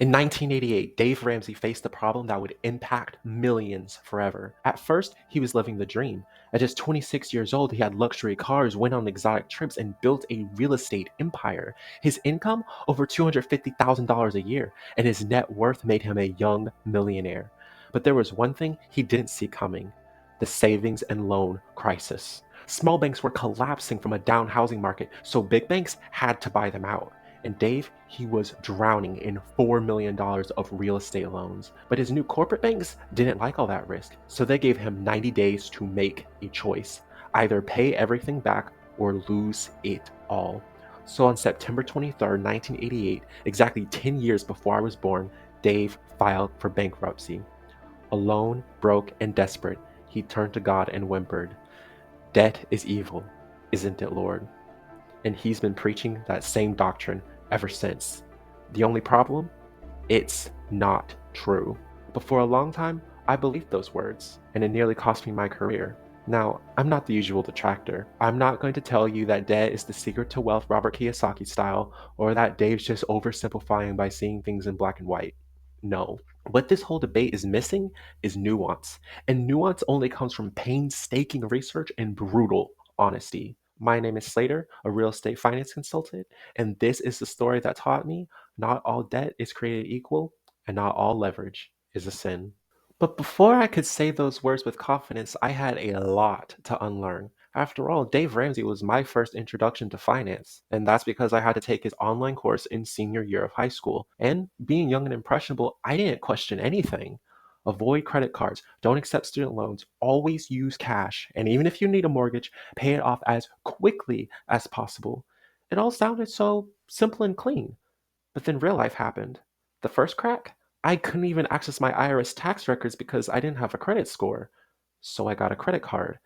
In 1988, Dave Ramsey faced a problem that would impact millions forever. At first, he was living the dream. At just 26 years old, he had luxury cars, went on exotic trips, and built a real estate empire. His income, over $250,000 a year, and his net worth made him a young millionaire. But there was one thing he didn't see coming: the savings and loan crisis. Small banks were collapsing from a down housing market, so big banks had to buy them out. And Dave, he was drowning in $4 million of real estate loans. But his new corporate banks didn't like all that risk, so they gave him 90 days to make a choice: either pay everything back or lose it all. So on September 23rd, 1988, exactly 10 years before I was born, Dave filed for bankruptcy. Alone, broke, and desperate, he turned to God and whimpered, "Debt is evil, isn't it, Lord?" And he's been preaching that same doctrine ever since. The only problem? It's not true. But for a long time, I believed those words, and it nearly cost me my career. Now, I'm not the usual detractor. I'm not going to tell you that debt is the secret to wealth Robert Kiyosaki style, or that Dave's just oversimplifying by seeing things in black and white. No. What this whole debate is missing is nuance. And nuance only comes from painstaking research and brutal honesty. My name is Slater, a real estate finance consultant, and this is the story that taught me not all debt is created equal, and not all leverage is a sin. But before I could say those words with confidence, I had a lot to unlearn. After all, Dave Ramsey was my first introduction to finance, and that's because I had to take his online course in senior year of high school. And being young and impressionable, I didn't question anything. Avoid credit cards, don't accept student loans, always use cash, and even if you need a mortgage, pay it off as quickly as possible. It all sounded so simple and clean. But then real life happened. The first crack? I couldn't even access my IRS tax records because I didn't have a credit score. So I got a credit card.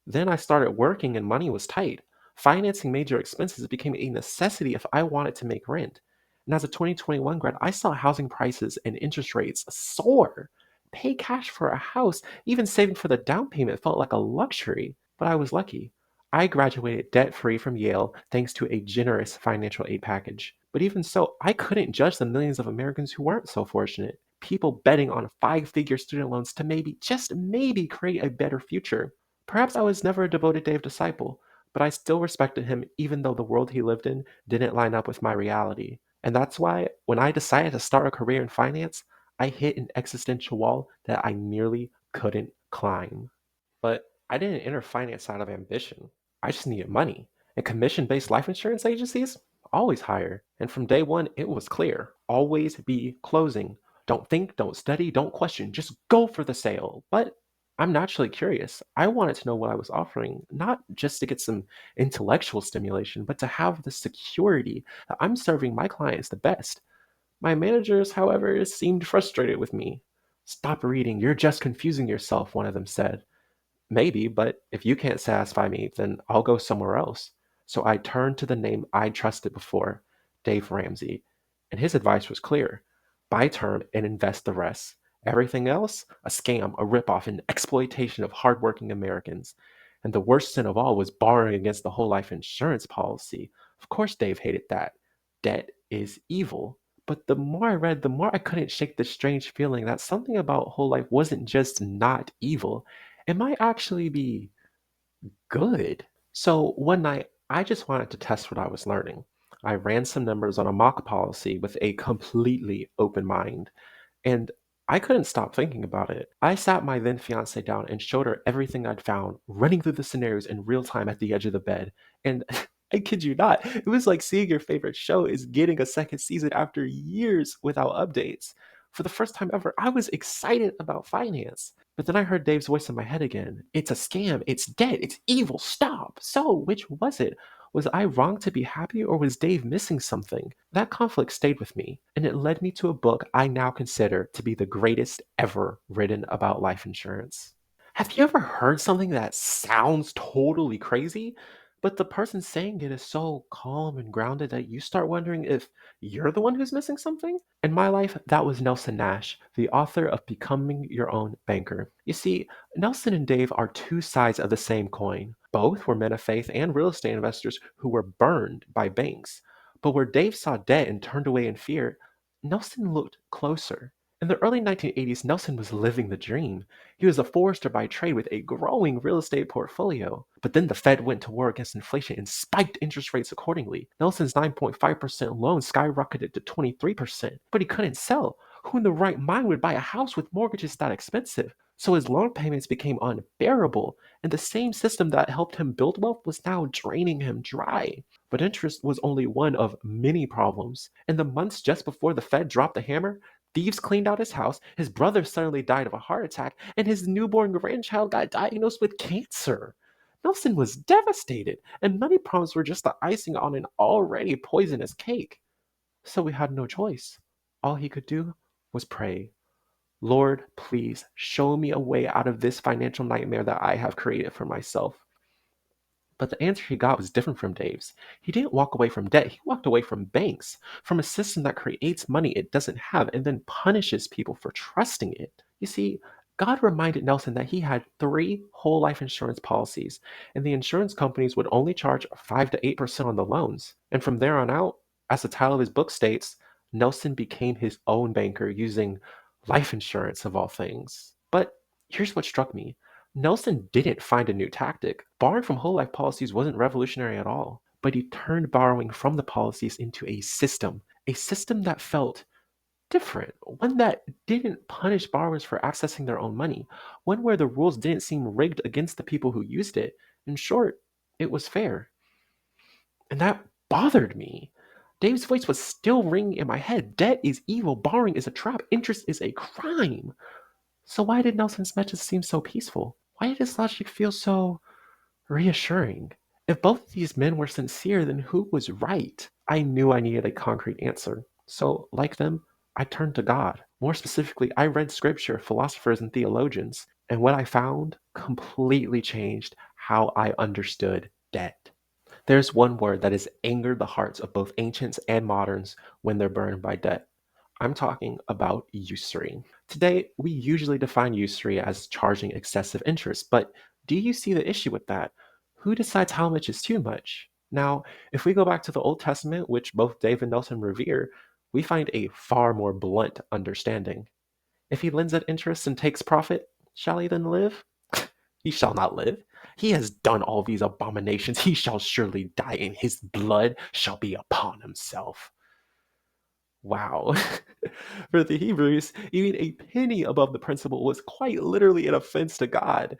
Then I started working and money was tight. Financing major expenses became a necessity if I wanted to make rent. And as a 2021 grad, I saw housing prices and interest rates soar. Pay cash for a house, even saving for the down payment felt like a luxury. But I was lucky. I graduated debt free from Yale thanks to a generous financial aid package. But even so, I couldn't judge the millions of Americans who weren't so fortunate. People betting on 5-figure student loans to maybe, just maybe, create a better future. Perhaps I was never a devoted Dave disciple, but I still respected him even though the world he lived in didn't line up with my reality. And that's why, when I decided to start a career in finance, I hit an existential wall that I nearly couldn't climb. But I didn't enter finance out of ambition. I just needed money. And commission-based life insurance agencies always hire. And from day one, it was clear: always be closing. Don't think, don't study, don't question, just go for the sale. But I'm naturally curious. I wanted to know what I was offering, not just to get some intellectual stimulation, but to have the security that I'm serving my clients the best. My managers, however, seemed frustrated with me. "Stop reading, you're just confusing yourself," one of them said. "Maybe, but if you can't satisfy me, then I'll go somewhere else." So I turned to the name I trusted before, Dave Ramsey. And his advice was clear: buy term and invest the rest. Everything else, a scam, a ripoff, an exploitation of hardworking Americans. And the worst sin of all was borrowing against the whole life insurance policy. Of course, Dave hated that. Debt is evil. But the more I read, the more I couldn't shake the strange feeling that something about whole life wasn't just not evil, it might actually be good. So one night, I just wanted to test what I was learning. I ran some numbers on a mock policy with a completely open mind, and I couldn't stop thinking about it. I sat my then fiance down and showed her everything I'd found, running through the scenarios in real time at the edge of the bed. And I kid you not, it was like seeing your favorite show is getting a second season after years without updates. For the first time ever, I was excited about finance. But then I heard Dave's voice in my head again. "It's a scam. It's dead. It's evil. Stop." So, which was it? Was I wrong to be happy, or was Dave missing something? That conflict stayed with me, and it led me to a book I now consider to be the greatest ever written about life insurance. Have you ever heard something that sounds totally crazy, but the person saying it is so calm and grounded that you start wondering if you're the one who's missing something? In my life, that was Nelson Nash, the author of Becoming Your Own Banker. You see, Nelson and Dave are two sides of the same coin. Both were men of faith and real estate investors who were burned by banks. But where Dave saw debt and turned away in fear, Nelson looked closer. In the early 1980s, Nelson was living the dream. He was a forester by trade with a growing real estate portfolio. But then the Fed went to war against inflation and spiked interest rates accordingly. Nelson's 9.5% loan skyrocketed to 23%, but he couldn't sell. Who in the right mind would buy a house with mortgages that expensive? So his loan payments became unbearable, and the same system that helped him build wealth was now draining him dry. But interest was only one of many problems. In the months just before the Fed dropped the hammer, thieves cleaned out his house, his brother suddenly died of a heart attack, and his newborn grandchild got diagnosed with cancer. Nelson was devastated, and money problems were just the icing on an already poisonous cake. So he had no choice. All he could do was pray. Lord, please show me a way out of this financial nightmare that I have created for myself. But the answer he got was different from Dave's. He didn't walk away from debt, he walked away from banks, from a system that creates money it doesn't have and then punishes people for trusting it. You see, God reminded Nelson that he had 3 whole life insurance policies, and the insurance companies would only charge 5 to 8% on the loans. And from there on out, as the title of his book states, Nelson became his own banker using life insurance of all things. But here's what struck me. Nelson didn't find a new tactic. Borrowing from whole life policies wasn't revolutionary at all, but he turned borrowing from the policies into a system that felt different, one that didn't punish borrowers for accessing their own money, one where the rules didn't seem rigged against the people who used it. In short, it was fair. And that bothered me. Dave's voice was still ringing in my head. Debt is evil, borrowing is a trap, interest is a crime. So why did Nelson's message seem so peaceful? Why did his logic feel so reassuring? If both of these men were sincere, then who was right? I knew I needed a concrete answer. So, like them, I turned to God. More specifically, I read scripture, philosophers, and theologians, and what I found completely changed how I understood debt. There's one word that has angered the hearts of both ancients and moderns when they're burned by debt. I'm talking about usury. Today, we usually define usury as charging excessive interest, but do you see the issue with that? Who decides how much is too much? Now, if we go back to the Old Testament, which both Dave and Nelson revere, we find a far more blunt understanding. If he lends at interest and takes profit, shall he then live? He shall not live. He has done all these abominations. He shall surely die, and his blood shall be upon himself. Wow. For the Hebrews, even a penny above the principal was quite literally an offense to God.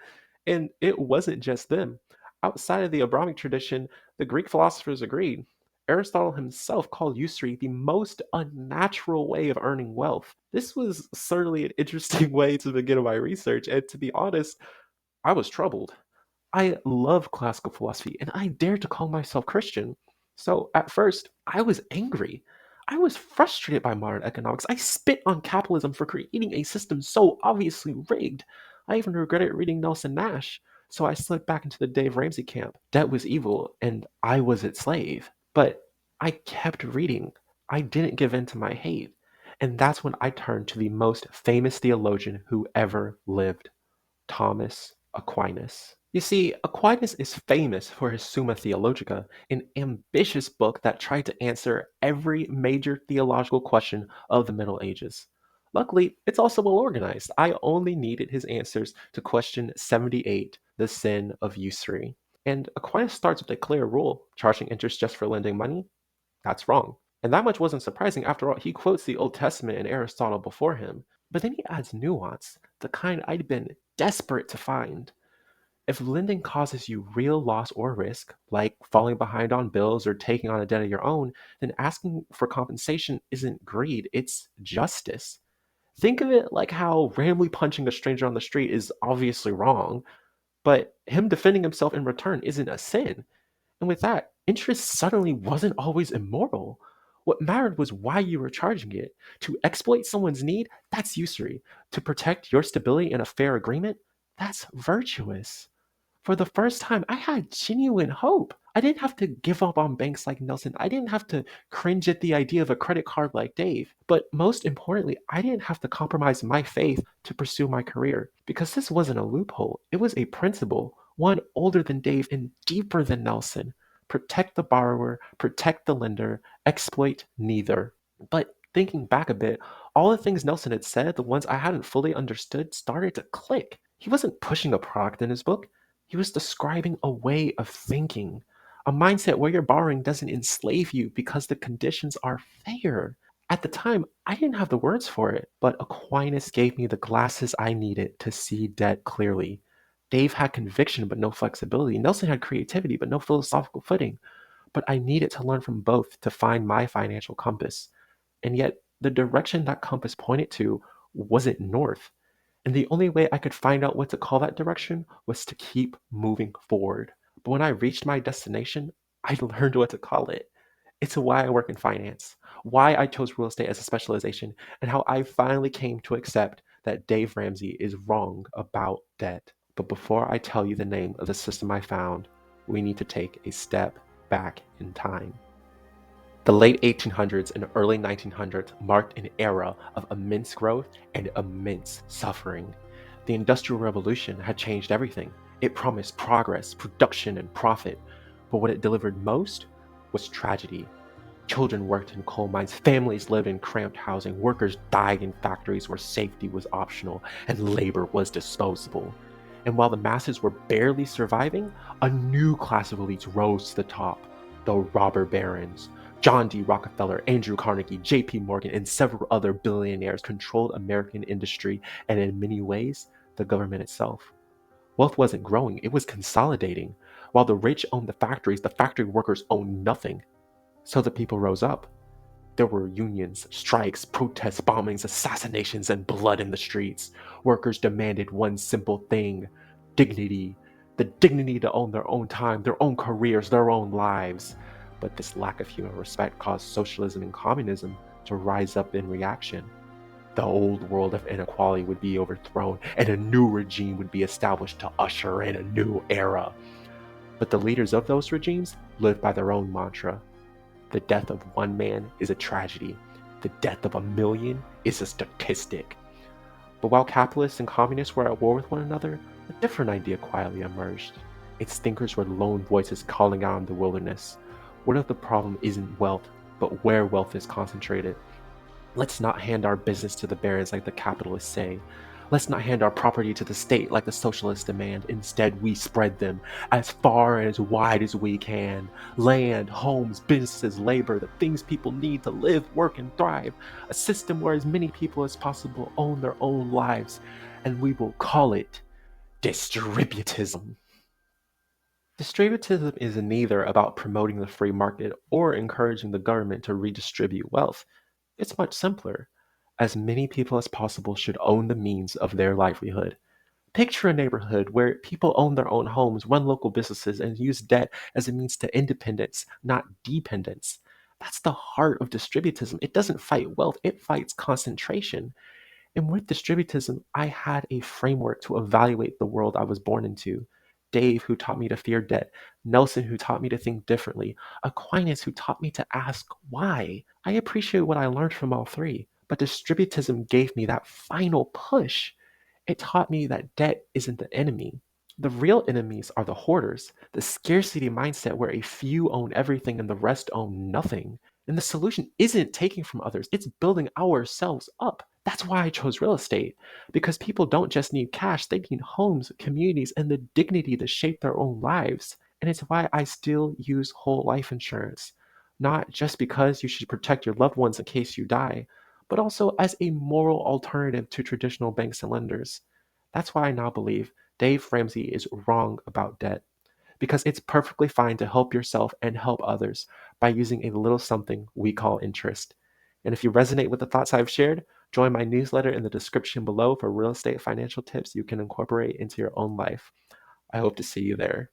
And it wasn't just them. Outside of the Abrahamic tradition, the Greek philosophers agreed. Aristotle himself called usury the most unnatural way of earning wealth. This was certainly an interesting way to begin my research, and to be honest, I was troubled. I love classical philosophy and I dare to call myself Christian. So at first, I was angry. I was frustrated by modern economics. I spit on capitalism for creating a system so obviously rigged. I even regretted reading Nelson Nash. So I slipped back into the Dave Ramsey camp. Debt was evil and I was its slave. But I kept reading. I didn't give in to my hate. And that's when I turned to the most famous theologian who ever lived, Thomas Aquinas. You see, Aquinas is famous for his Summa Theologica, an ambitious book that tried to answer every major theological question of the Middle Ages. Luckily, it's also well organized. I only needed his answers to question 78, the sin of usury. And Aquinas starts with a clear rule: charging interest just for lending money? That's wrong. And that much wasn't surprising. After all, he quotes the Old Testament and Aristotle before him. But then he adds nuance, the kind I'd been desperate to find. If lending causes you real loss or risk, like falling behind on bills or taking on a debt of your own, then asking for compensation isn't greed, it's justice. Think of it like how randomly punching a stranger on the street is obviously wrong, but him defending himself in return isn't a sin. And with that, interest suddenly wasn't always immoral. What mattered was why you were charging it. To exploit someone's need, that's usury. To protect your stability in a fair agreement, that's virtuous. For the first time, I had genuine hope. I didn't have to give up on banks like Nelson. I didn't have to cringe at the idea of a credit card like Dave. But most importantly, I didn't have to compromise my faith to pursue my career. Because this wasn't a loophole, it was a principle, one older than Dave and deeper than Nelson. Protect the borrower, protect the lender, exploit neither. But Thinking back a bit, all the things Nelson had said, the ones I hadn't fully understood, started to click. He wasn't pushing a product in his book, he was describing a way of thinking, a mindset where your borrowing doesn't enslave you because the conditions are fair. At the time, I didn't have the words for it, but Aquinas gave me the glasses I needed to see debt clearly. Dave had conviction but no flexibility. Nelson had creativity but no philosophical footing. But I needed to learn from both to find my financial compass. And yet, the direction that compass pointed to wasn't north. And the only way I could find out what to call that direction was to keep moving forward. But when I reached my destination, I learned what to call it. It's why I work in finance, why I chose real estate as a specialization, and how I finally came to accept that Dave Ramsey is wrong about debt. But before I tell you the name of the system I found, we need to take a step back in time. The late 1800s and early 1900s marked an era of immense growth and immense suffering. The Industrial Revolution had changed everything. It promised progress, production, and profit. But what it delivered most was tragedy. Children worked in coal mines, families lived in cramped housing, workers died in factories where safety was optional and labor was disposable. And while the masses were barely surviving, a new class of elites rose to the top, the robber barons. John D. Rockefeller, Andrew Carnegie, J.P. Morgan, and several other billionaires controlled American industry and, in many ways, the government itself. Wealth wasn't growing, it was consolidating. While the rich owned the factories, the factory workers owned nothing. So the people rose up. There were unions, strikes, protests, bombings, assassinations, and blood in the streets. Workers demanded one simple thing: dignity. The dignity to own their own time, their own careers, their own lives. But this lack of human respect caused socialism and communism to rise up in reaction. The old world of inequality would be overthrown, and a new regime would be established to usher in a new era. But the leaders of those regimes lived by their own mantra: the death of one man is a tragedy. The death of a million is a statistic. But while capitalists and communists were at war with one another, a different idea quietly emerged. Its thinkers were lone voices calling out in the wilderness. What if the problem isn't wealth, but where wealth is concentrated? Let's not hand our business to the barons like the capitalists say. Let's not hand our property to the state like the socialists demand. Instead, we spread them as far and as wide as we can. Land, homes, businesses, labor, the things people need to live, work, and thrive. A system where as many people as possible own their own lives. And we will call it distributism. Distributism is neither about promoting the free market or encouraging the government to redistribute wealth. It's much simpler. As many people as possible should own the means of their livelihood. Picture a neighborhood where people own their own homes, run local businesses, and use debt as a means to independence, not dependence. That's the heart of distributism. It doesn't fight wealth, it fights concentration. And with distributism, I had a framework to evaluate the world I was born into. Dave, who taught me to fear debt. Nelson, who taught me to think differently. Aquinas, who taught me to ask why. I appreciate what I learned from all three, but distributism gave me that final push. It taught me that debt isn't the enemy. The real enemies are the hoarders, the scarcity mindset where a few own everything and the rest own nothing. And the solution isn't taking from others, it's building ourselves up. That's why I chose real estate, because people don't just need cash, they need homes, communities, and the dignity to shape their own lives. And it's why I still use whole life insurance. Not just because you should protect your loved ones in case you die, but also as a moral alternative to traditional banks and lenders. That's why I now believe Dave Ramsey is wrong about debt, because it's perfectly fine to help yourself and help others by using a little something we call interest. And if you resonate with the thoughts I've shared, join my newsletter in the description below for real estate financial tips you can incorporate into your own life. I hope to see you there.